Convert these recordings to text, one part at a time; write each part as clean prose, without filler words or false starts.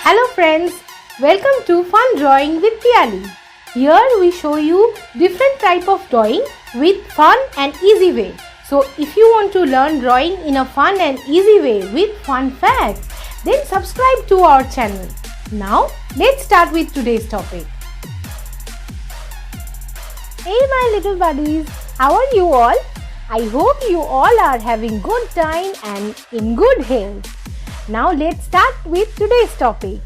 Hello friends, welcome to Fun Drawing with Piali. Here we show you different type of drawing with fun and easy way. So if you want to learn drawing in a fun and easy way with fun facts, then subscribe to our channel. Now let's start with today's topic. Hey my little buddies, how are you all? I hope you all are having good time and in good health. Now let's start with today's topic.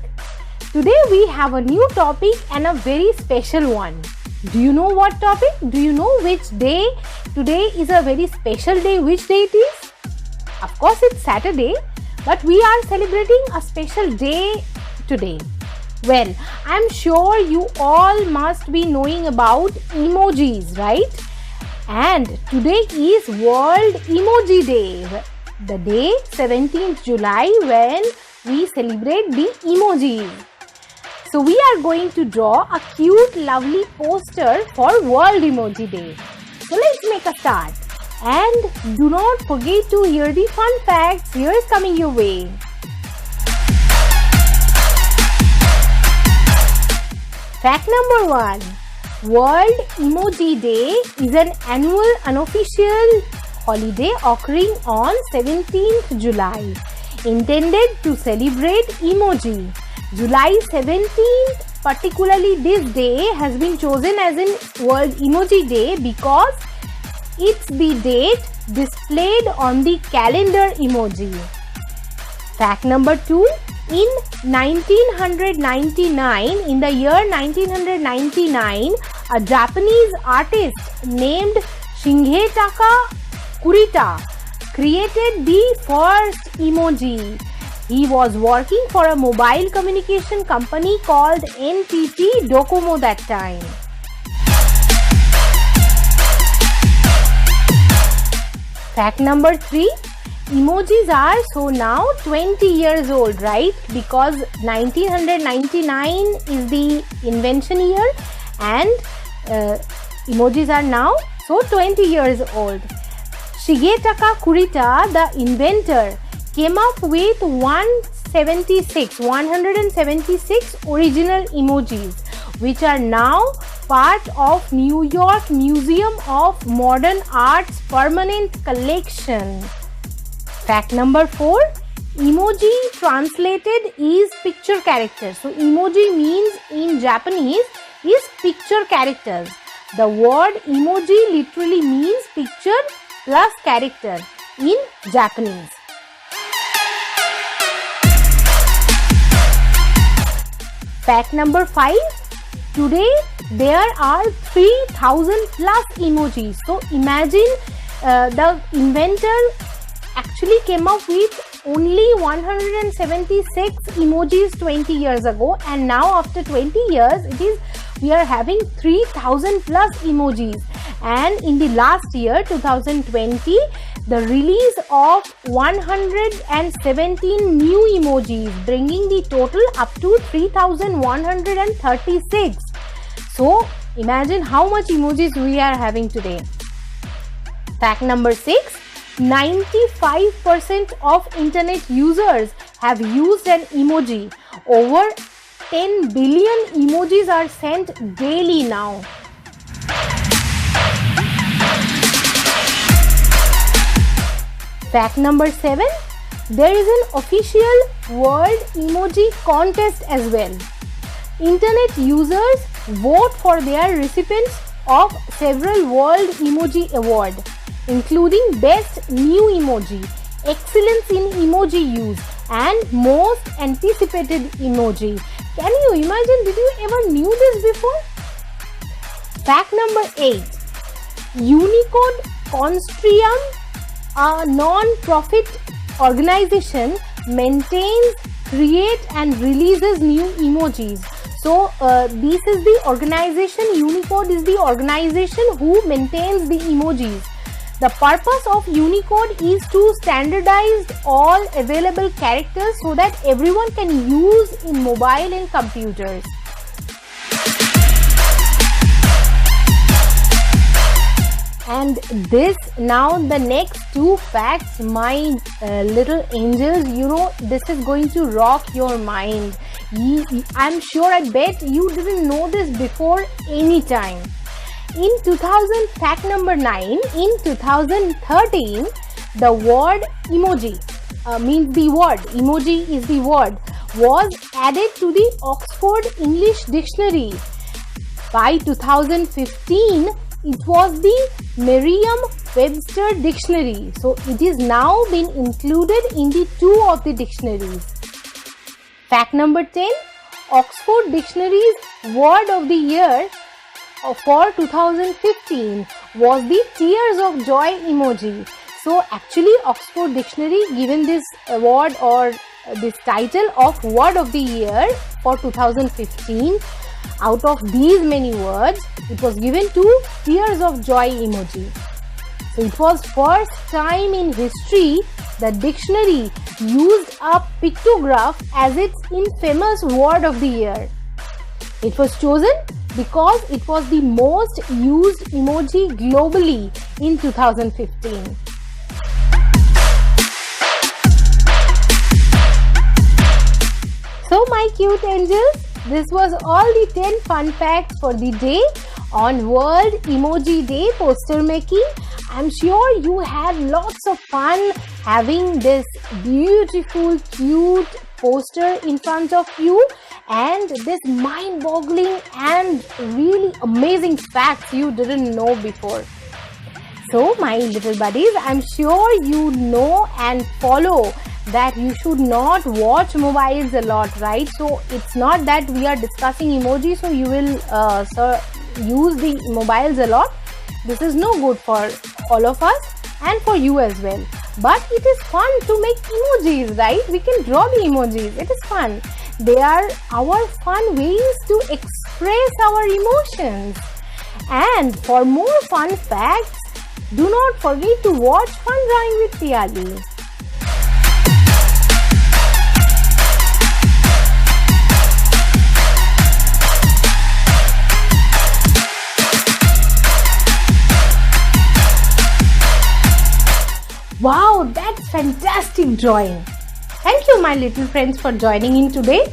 Today we have a new topic and a very special one. Do you know what topic? Do you know which day? Today is a very special day. Which day it is? Of course it's Saturday, but we are celebrating a special day today. Well, I'm sure you all must be knowing about emojis, right? And today is World Emoji Day. The day 17th July when we celebrate the emojis. So we are going to draw a cute lovely poster for World Emoji Day. So let's make a start. And do not forget to hear the fun facts. Here is coming your way. Fact number 1. World Emoji Day is an annual unofficial holiday occurring on 17th July, intended to celebrate emoji. July 17th, particularly this day, has been chosen as in World Emoji Day because it's the date displayed on the calendar emoji. Fact number 2. In 1999, in the year 1999, a Japanese artist named Shigetaka Kurita created the first emoji. He was working for a mobile communication company called NTT Docomo that time. Fact number 3. Emojis are so now 20 years old, right? Because 1999 is the invention year and emojis are now so 20 years old. Shigetaka Kurita, the inventor, came up with 176 original emojis, which are now part of New York Museum of Modern Art's permanent collection. Fact number 4. Emoji translated is picture character. So emoji means in Japanese is picture characters. The word emoji literally means picture plus character in Japanese. Fact number 5. Today there are 3000 plus emojis. So imagine the inventor actually came up with only 176 emojis 20 years ago, and now after 20 years we are having 3000 plus emojis. And in the last year 2020, the release of 117 new emojis, bringing the total up to 3136. So imagine how much emojis we are having today. Fact number 6. 95% of internet users have used an emoji. Over 10 billion emojis are sent daily now. Fact number 7. There is an official World Emoji Contest as well. Internet users vote for their recipients of several World Emoji Awards, including Best New Emoji, Excellence in Emoji Use, and Most Anticipated Emoji. Can you imagine? Did you ever knew this before? Fact number 8. Unicode Consortium, a non-profit organization, maintains, creates and releases new emojis. So this is the organization, Unicode is the organization who maintains the emojis. The purpose of Unicode is to standardize all available characters so that everyone can use in mobile and computers. And this now the next 2 facts, my little angels, you know, this is going to rock your mind. I'm sure, I bet you didn't know this before any time. Fact number 9, in 2013, the word emoji, emoji is the word, was added to the Oxford English Dictionary. By 2015, it was the Merriam-Webster Dictionary. So it is now been included in the 2 of the dictionaries. Fact number 10, Oxford Dictionary's word of the year for 2015 was the tears of joy emoji. So actually Oxford Dictionary given this award or this title of word of the year for 2015. Out of these many words, it was given to tears of joy emoji. So it was first time in history the dictionary used a pictograph as its infamous word of the year. It was chosen because it was the most used emoji globally in 2015. So my cute angels, this was all the 10 fun facts for the day on World Emoji Day poster making. I'm sure you had lots of fun having this beautiful, cute poster in front of you and this mind-boggling and really amazing facts you didn't know before. So my little buddies, I'm sure you know and follow that you should not watch mobiles a lot, right? So it's not that we are discussing emojis, so you will use the mobiles a lot. This is no good for all of us and for you as well. But it is fun to make emojis, right? We can draw the emojis. It is fun. They are our fun ways to express our emotions. And for more fun facts, do not forget to watch Fun Drawing with Piyali. Wow, that's fantastic drawing. Thank you my little friends for joining in today.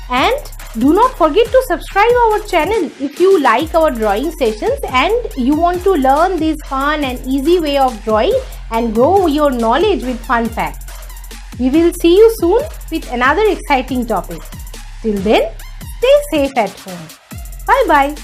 And do not forget to subscribe our channel if you like our drawing sessions and you want to learn this fun and easy way of drawing and grow your knowledge with fun facts. We will see you soon with another exciting topic. Till then, stay safe at home. Bye bye.